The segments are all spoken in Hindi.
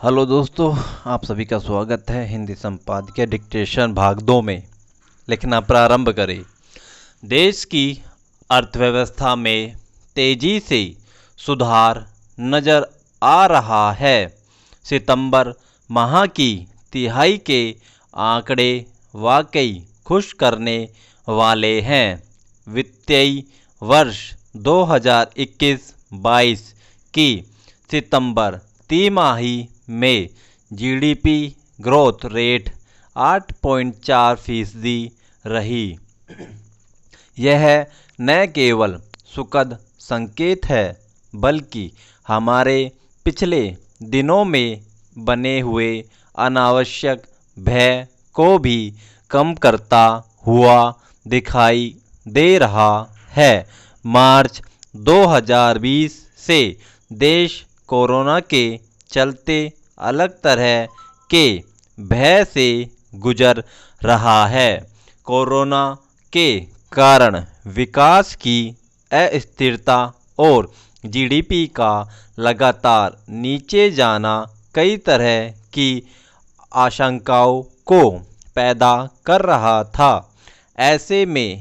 हेलो दोस्तों, आप सभी का स्वागत है हिंदी संपादकीय डिक्टेशन भाग 2 में। लिखना प्रारंभ करें। देश की अर्थव्यवस्था में तेजी से सुधार नजर आ रहा है। सितंबर माह की तिहाई के आंकड़े वाकई खुश करने वाले हैं। वित्तीय वर्ष 2021-22 की सितंबर तिमाही में जीडीपी ग्रोथ रेट 8.4% रही। यह न केवल सुखद संकेत है बल्कि हमारे पिछले दिनों में बने हुए अनावश्यक भय को भी कम करता हुआ दिखाई दे रहा है। मार्च 2020 से देश कोरोना के चलते अलग तरह के भय से गुजर रहा है। कोरोना के कारण विकास की अस्थिरता और जीडीपी का लगातार नीचे जाना कई तरह की आशंकाओं को पैदा कर रहा था। ऐसे में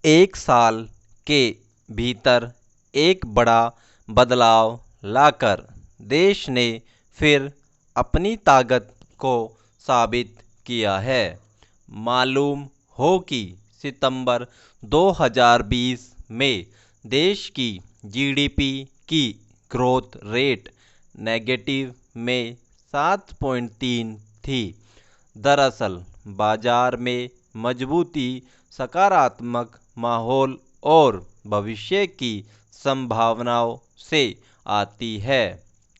एक साल के भीतर एक बड़ा बदलाव लाकर देश ने फिर अपनी ताकत को साबित किया है। मालूम हो कि सितंबर 2020 में देश की जीडीपी की ग्रोथ रेट नेगेटिव में 7.3 थी। दरअसल बाजार में मजबूती, सकारात्मक माहौल और भविष्य की संभावनाओं से आती है।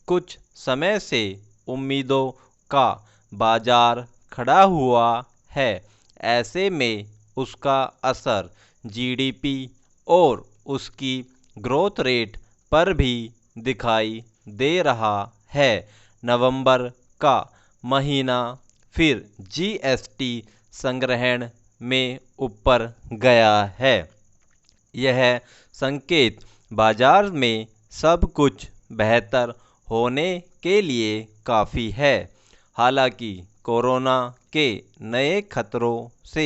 कुछ समय से उम्मीदों का बाजार खड़ा हुआ है। ऐसे में उसका असर जीडीपी और उसकी ग्रोथ रेट पर भी दिखाई दे रहा है। नवंबर का महीना फिर जीएसटी संग्रहण में ऊपर गया है। यह संकेत बाजार में सब कुछ बेहतर होने के लिए काफ़ी है। हालांकि कोरोना के नए खतरों से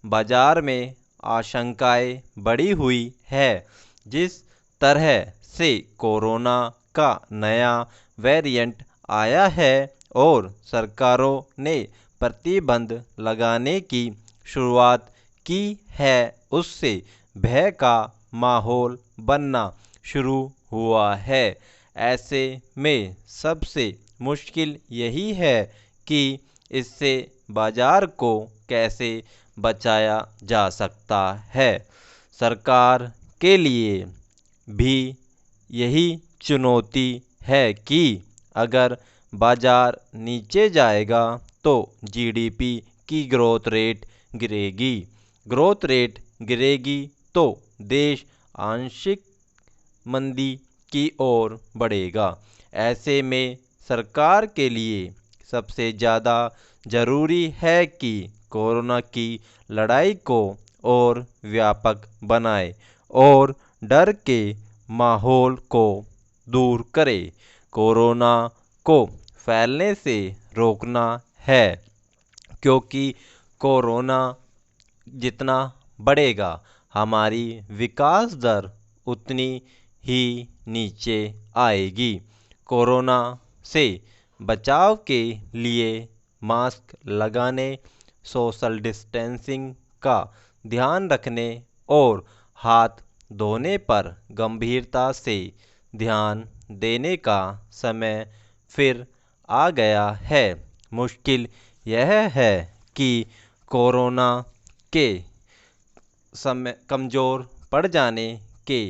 बाजार में आशंकाएं बढ़ी हुई है। जिस तरह से कोरोना का नया वेरिएंट आया है और सरकारों ने प्रतिबंध लगाने की शुरुआत की है, उससे भय का माहौल बनना शुरू हुआ है। ऐसे में सबसे मुश्किल यही है कि इससे बाजार को कैसे बचाया जा सकता है। सरकार के लिए भी यही चुनौती है कि अगर बाजार नीचे जाएगा तो जीडीपी की ग्रोथ रेट गिरेगी। ग्रोथ रेट गिरेगी तो देश आंशिक मंदी की ओर बढ़ेगा। ऐसे में सरकार के लिए सबसे ज़्यादा ज़रूरी है कि कोरोना की लड़ाई को और व्यापक बनाए और डर के माहौल को दूर करे। कोरोना को फैलने से रोकना है, क्योंकि कोरोना जितना बढ़ेगा हमारी विकास दर उतनी ही नीचे आएगी। कोरोना से बचाव के लिए मास्क लगाने, सोशल डिस्टेंसिंग का ध्यान रखने और हाथ धोने पर गंभीरता से ध्यान देने का समय फिर आ गया है। मुश्किल यह है कि कोरोना के समय कमज़ोर पड़ जाने के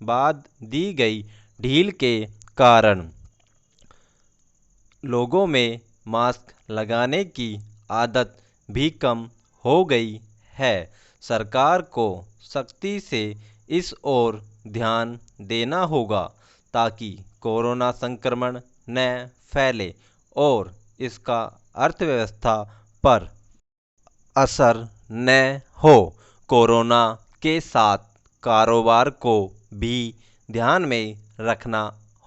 बाद दी गई ढील के कारण लोगों में मास्क लगाने की आदत भी कम हो गई है। सरकार को सख्ती से इस ओर ध्यान देना होगा ताकि कोरोना संक्रमण न फैले और इसका अर्थव्यवस्था पर असर न हो। कोरोना के साथ कारोबार को भी ध्यान में रखना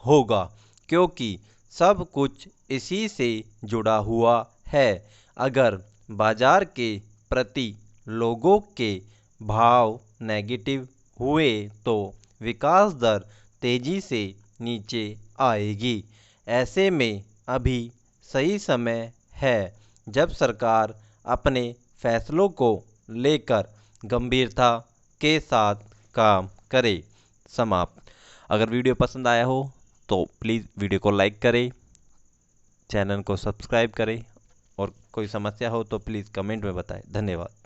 होगा, क्योंकि सब कुछ इसी से जुड़ा हुआ है। अगर बाजार के प्रति लोगों के भाव नेगेटिव हुए तो विकास दर तेजी से नीचे आएगी। ऐसे में अभी सही समय है जब सरकार अपने फैसलों को लेकर गंभीरता के साथ काम करे। समाप्त। अगर वीडियो पसंद आया हो तो प्लीज़ वीडियो को लाइक करें, चैनल को सब्सक्राइब करें और कोई समस्या हो तो प्लीज़ कमेंट में बताएं। धन्यवाद।